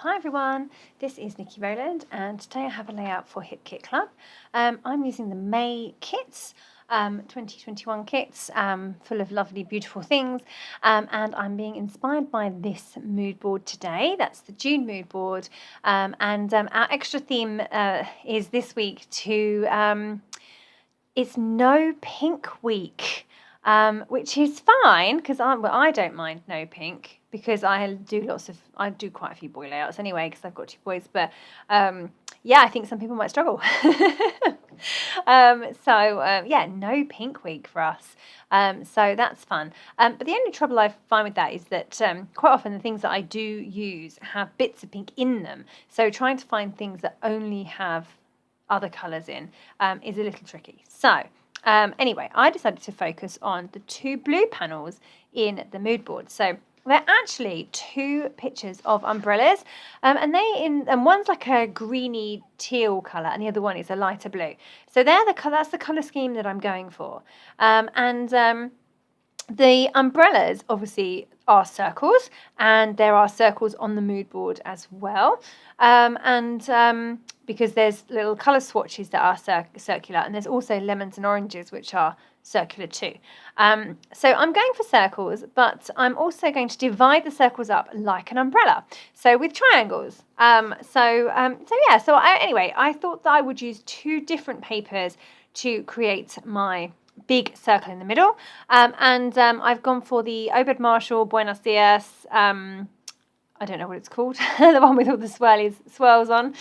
Hi everyone, this is Nikki Rowland and today I have a layout for Hip Kit Club. I'm using the May kits, 2021 kits, full of lovely beautiful things, and I'm being inspired by this mood board today. That's the June mood board, and our extra theme is this week it's No Pink Week. Which is fine because I don't mind no pink because I do quite a few boy layouts anyway because I've got two boys, but yeah, I think some people might struggle. No pink week for us, so that's fun, but the only trouble I find with that is that quite often the things that I do use have bits of pink in them, so trying to find things that only have other colours in is a little tricky. So anyway, I decided to focus on the two blue panels in the mood board. So they're actually two pictures of umbrellas, and one's like a greeny teal colour, and the other one is a lighter blue. So that's the colour scheme that I'm going for, the umbrellas obviously are circles, and there are circles on the mood board as well, because there's little colour swatches that are circular, and there's also lemons and oranges which are circular too. So I'm going for circles, but I'm also going to divide the circles up like an umbrella, so with triangles. I thought that I would use two different papers to create my big circle in the middle, I've gone for the Obed Marshall Buenos Dias, I don't know what it's called, the one with all the swirls on,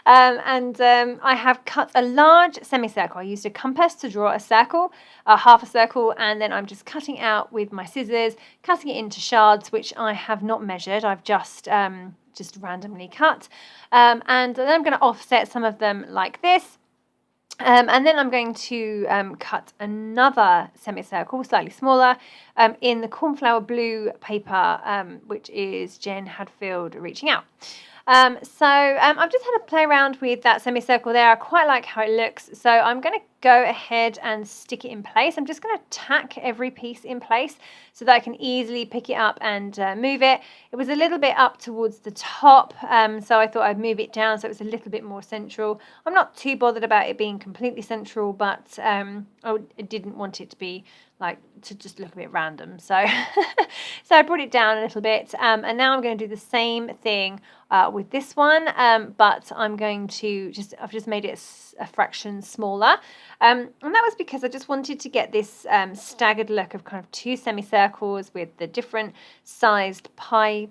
I have cut a large semicircle. I used a compass to draw a circle, half a circle, and then I'm just cutting out with my scissors, cutting it into shards, which I have not measured. I've just randomly cut, and then I'm going to offset some of them like this. And then I'm going to cut another semicircle, slightly smaller, in the cornflower blue paper, which is Jen Hadfield Reaching Out. I've just had a play around with that semicircle there. I quite like how it looks, so I'm going to go ahead and stick it in place. I'm just going to tack every piece in place so that I can easily pick it up and move it. It was a little bit up towards the top, so I thought I'd move it down so it was a little bit more central. I'm not too bothered about it being completely central, but I didn't want it to be to just look a bit random, so so I brought it down a little bit, and now I'm going to do the same thing with this one, but I'm going to I've just made it a fraction smaller, and that was because I just wanted to get this staggered look of kind of two semicircles with the different sized pie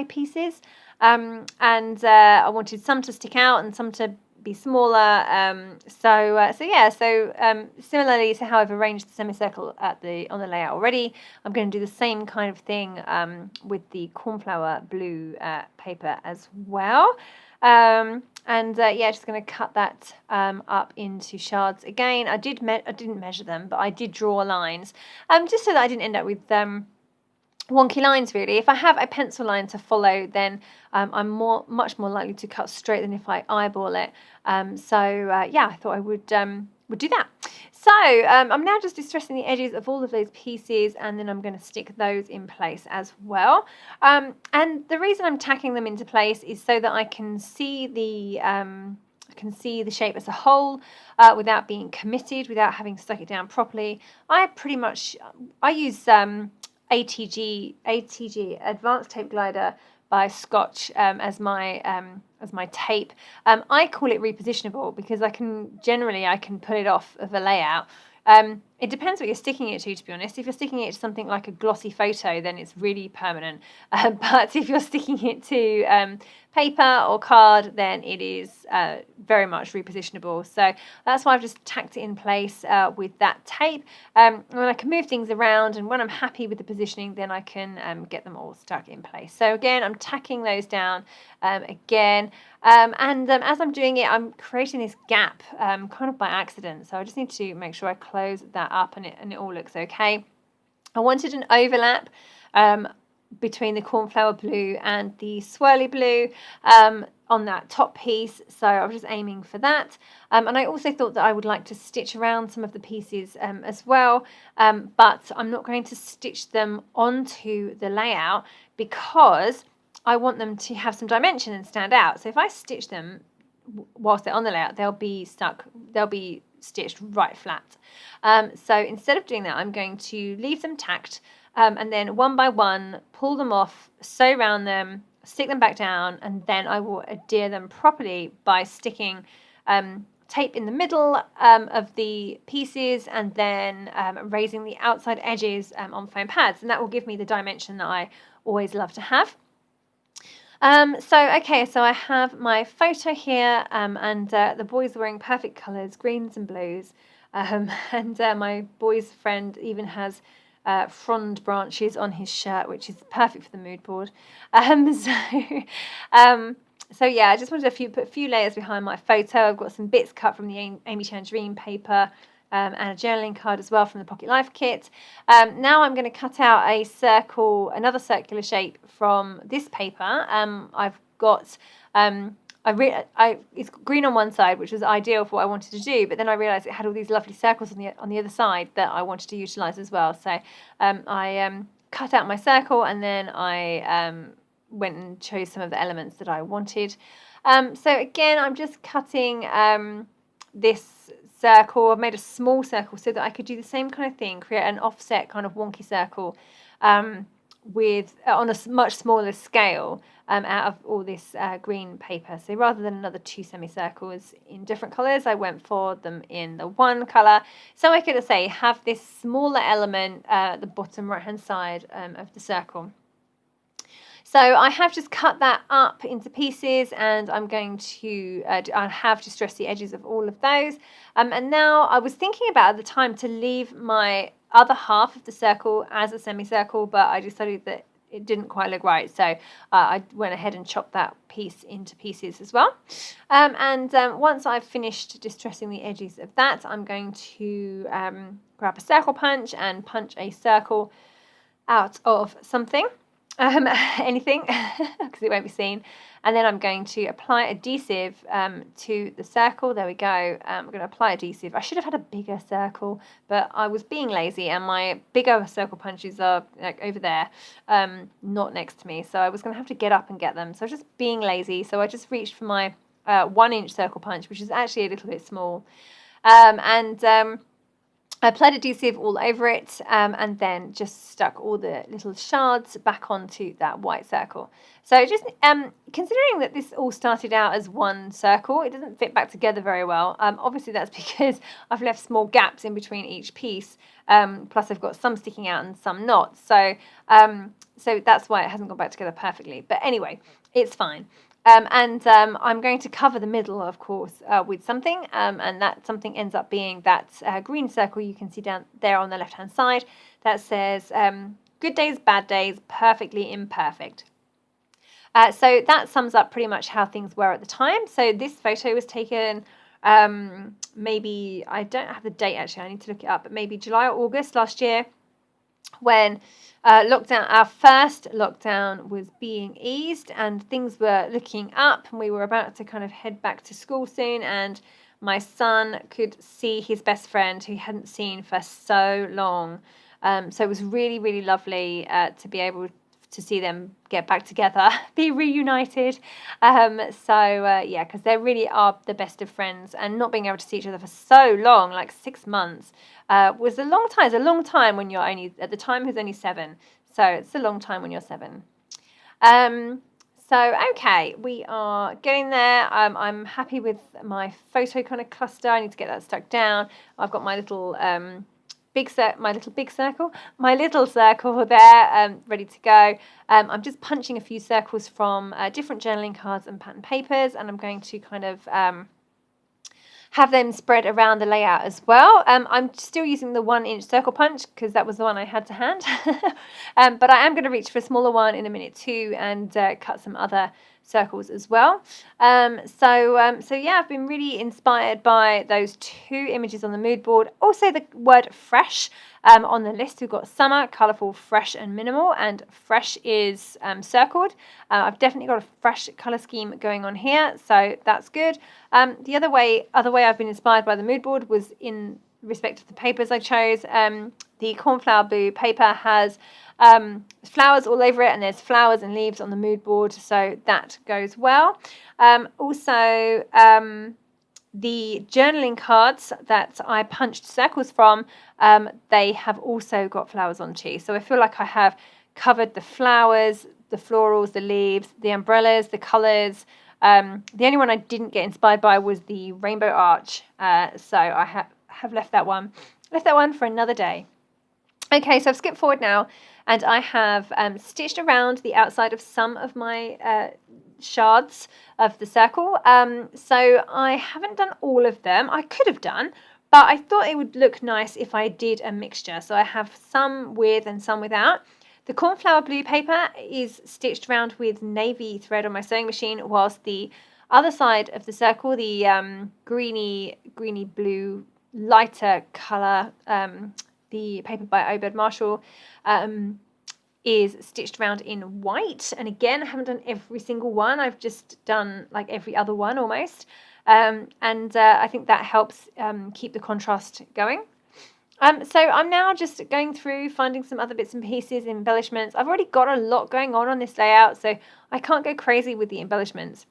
pieces, and I wanted some to stick out and some to be smaller, similarly to how I've arranged the semicircle on the layout already, I'm going to do the same kind of thing with the cornflower blue paper as well, just going to cut that up into shards again. I didn't measure them, but I did draw lines, just so that I didn't end up with wonky lines really. If I have a pencil line to follow, then I'm much more likely to cut straight than if I eyeball it. I thought I would do that. So I'm now just distressing the edges of all of those pieces, and then I'm going to stick those in place as well. And the reason I'm tacking them into place is so that I can see the shape as a whole without being committed, without having stuck it down properly. I use ATG Advanced Tape Glider by Scotch as my tape. I call it repositionable because I can pull it off of a layout. It depends what you're sticking it to be honest. If you're sticking it to something like a glossy photo, then it's really permanent. But if you're sticking it to paper or card, then it is very much repositionable. So that's why I've just tacked it in place with that tape. And I can move things around, and when I'm happy with the positioning, then I can get them all stuck in place. So again, I'm tacking those down again. As I'm doing it, I'm creating this gap kind of by accident. So I just need to make sure I close that up and it all looks okay. I wanted an overlap between the cornflower blue and the swirly blue on that top piece, so I was just aiming for that, and I also thought that I would like to stitch around some of the pieces as well, but I'm not going to stitch them onto the layout because I want them to have some dimension and stand out. So if I stitch them whilst they're on the layout, they'll be stitched right flat. So instead of doing that, I'm going to leave them tacked, and then one by one pull them off, sew around them, stick them back down, and then I will adhere them properly by sticking tape in the middle of the pieces, and then raising the outside edges on foam pads, and that will give me the dimension that I always love to have. So I have my photo here, and the boys are wearing perfect colours, greens and blues, and my boy's friend even has frond branches on his shirt, which is perfect for the mood board. So yeah, I just wanted to put a few layers behind my photo. I've got some bits cut from the Amy Tangerine paper, and a journaling card as well from the Pocket Life kit. Now I'm going to cut out a circle, another circular shape from this paper. I've got it's green on one side, which was ideal for what I wanted to do, but then I realised it had all these lovely circles on the other side that I wanted to utilise as well. So I cut out my circle, and then I went and chose some of the elements that I wanted. So again, I'm just cutting this circle. I've made a small circle so that I could do the same kind of thing, create an offset kind of wonky circle with on a much smaller scale out of all this green paper. So rather than another 2 semicircles in different colours, I went for them in the one colour. So I could have this smaller element at the bottom right hand side of the circle. So I have just cut that up into pieces, and I'm going to, I have distressed the edges of all of those. And now I was thinking about at the time to leave my other half of the circle as a semicircle, but I decided that it didn't quite look right. So I went ahead and chopped that piece into pieces as well. Once I've finished distressing the edges of that, I'm going to grab a circle punch and punch a circle out of something. Anything, because it won't be seen. And then I'm going to apply adhesive to the circle. There we go. I'm going to apply adhesive. I should have had a bigger circle, but I was being lazy, and my bigger circle punches are like over there, not next to me. So I was going to have to get up and get them. So I was just being lazy. So I just reached for my 1-inch circle punch, which is actually a little bit small. I applied adhesive all over it, and then just stuck all the little shards back onto that white circle. So just considering that this all started out as one circle, it doesn't fit back together very well. Obviously that's because I've left small gaps in between each piece, plus I've got some sticking out and some not. So that's why it hasn't gone back together perfectly. But anyway, it's fine. I'm going to cover the middle, of course, with something, and that something ends up being that green circle you can see down there on the left-hand side that says, good days, bad days, perfectly imperfect. So that sums up pretty much how things were at the time. So this photo was taken maybe, I don't have the date actually, I need to look it up, but maybe July or August last year, when our first lockdown was being eased and things were looking up, and we were about to kind of head back to school soon, and my son could see his best friend who he hadn't seen for so long. So it was really, really lovely to be able to see them get back together, be reunited. Yeah, because they really are the best of friends, and not being able to see each other for so long, like 6 months, was a long time. It's a long time when you're only, at the time he was only 7, so it's a long time when you're 7. Okay, we are getting there. I'm happy with my photo kind of cluster. I need to get that stuck down. I've got my little my little circle there, ready to go. I'm just punching a few circles from different journaling cards and pattern papers, and I'm going to kind of have them spread around the layout as well. I'm still using the 1-inch circle punch because that was the one I had to hand. But I am going to reach for a smaller one in a minute too, and cut some other circles as well. Yeah, I've been really inspired by those 2 images on the mood board. Also the word fresh on the list. We've got summer, colourful, fresh and minimal, and fresh is circled. I've definitely got a fresh colour scheme going on here, so that's good. The other way I've been inspired by the mood board was in respect of the papers I chose. The cornflower blue paper has flowers all over it, and there's flowers and leaves on the mood board, so that goes well. Also, the journaling cards that I punched circles from, they have also got flowers on too. So I feel like I have covered the flowers, the florals, the leaves, the umbrellas, the colours. The only one I didn't get inspired by was the rainbow arch. So I have left that one for another day. Okay, so I've skipped forward now, and I have stitched around the outside of some of my shards of the circle. So I haven't done all of them. I could have done, but I thought it would look nice if I did a mixture. So I have some with and some without. The cornflower blue paper is stitched around with navy thread on my sewing machine, whilst the other side of the circle, the greeny blue lighter colour, the paper by Obed Marshall, is stitched around in white. And again, I haven't done every single one. I've just done like every other one almost. And I think that helps keep the contrast going. So I'm now just going through, finding some other bits and pieces, embellishments. I've already got a lot going on this layout, so I can't go crazy with the embellishments.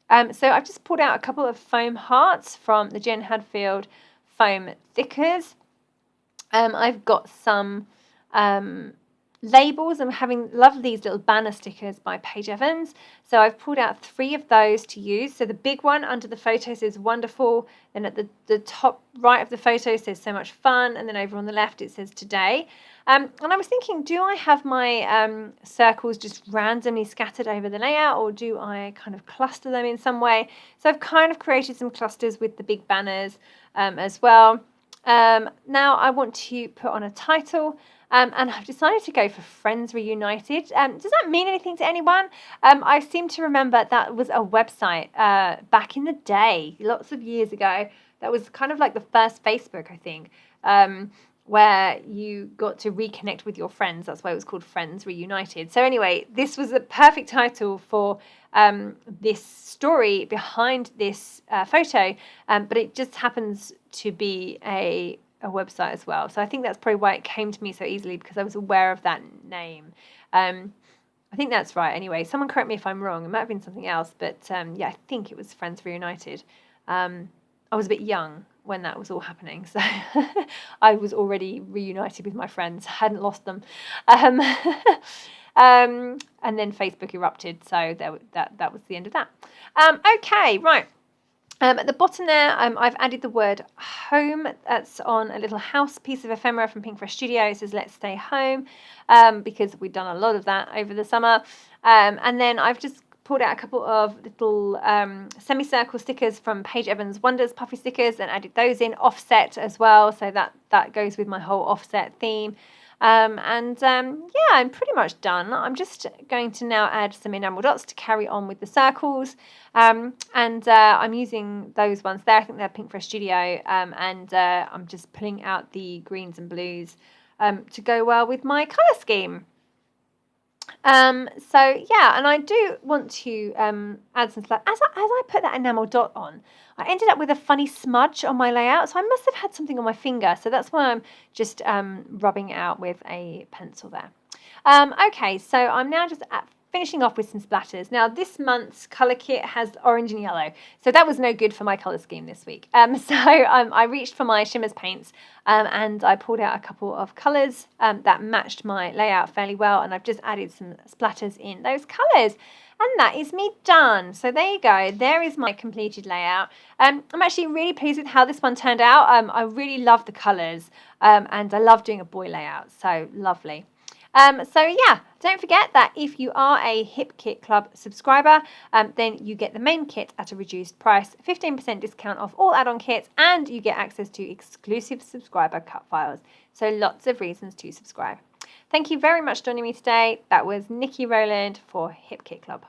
So I've just pulled out a couple of foam hearts from the Jen Hadfield foam thickers. I've got some labels. Love these little banner stickers by Paige Evans. So I've pulled out 3 of those to use. So the big one under the photo says wonderful. Then at the top right of the photo says so much fun. And then over on the left it says today. And I was thinking, do I have my circles just randomly scattered over the layout, or do I kind of cluster them in some way? So I've kind of created some clusters with the big banners as well. Now I want to put on a title. And I've decided to go for Friends Reunited. Does that mean anything to anyone? I seem to remember that was a website back in the day, lots of years ago. That was kind of like the first Facebook, I think, where you got to reconnect with your friends. That's why it was called Friends Reunited. So anyway, this was the perfect title for this story behind this photo, but it just happens to be a website as well. So I think that's probably why it came to me so easily, because I was aware of that name. I think that's right. Anyway, someone correct me if I'm wrong. It might have been something else, but yeah, I think it was Friends Reunited. I was a bit young when that was all happening, so I was already reunited with my friends. I hadn't lost them. And then Facebook erupted, so that was the end of that. Okay, right. At the bottom there, I've added the word home. That's on a little house piece of ephemera from Pinkfresh Studio. It says, let's stay home, because we've done a lot of that over the summer. And then I've just pulled out a couple of little semicircle stickers from Paige Evans Wonders puffy stickers and added those in offset as well. So that goes with my whole offset theme. Yeah, I'm pretty much done. I'm just going to now add some enamel dots to carry on with the circles. I'm using those ones there. I think they're Pinkfresh Studio. I'm just pulling out the greens and blues to go well with my colour scheme. So yeah, and I do want to add some as I put that enamel dot on, I ended up with a funny smudge on my layout, so I must have had something on my finger, so that's why I'm just rubbing it out with a pencil there. Okay, so I'm now just finishing off with some splatters. Now this month's colour kit has orange and yellow, so that was no good for my colour scheme this week. I reached for my shimmers paints and I pulled out a couple of colours that matched my layout fairly well, and I've just added some splatters in those colours. And that is me done. So there you go. There is my completed layout. I'm actually really pleased with how this one turned out. I really love the colours and I love doing a boy layout. So lovely. So yeah, don't forget that if you are a Hip Kit Club subscriber, then you get the main kit at a reduced price, 15% discount off all add-on kits, and you get access to exclusive subscriber cut files. So lots of reasons to subscribe. Thank you very much for joining me today. That was Nikki Rowland for Hip Kit Club.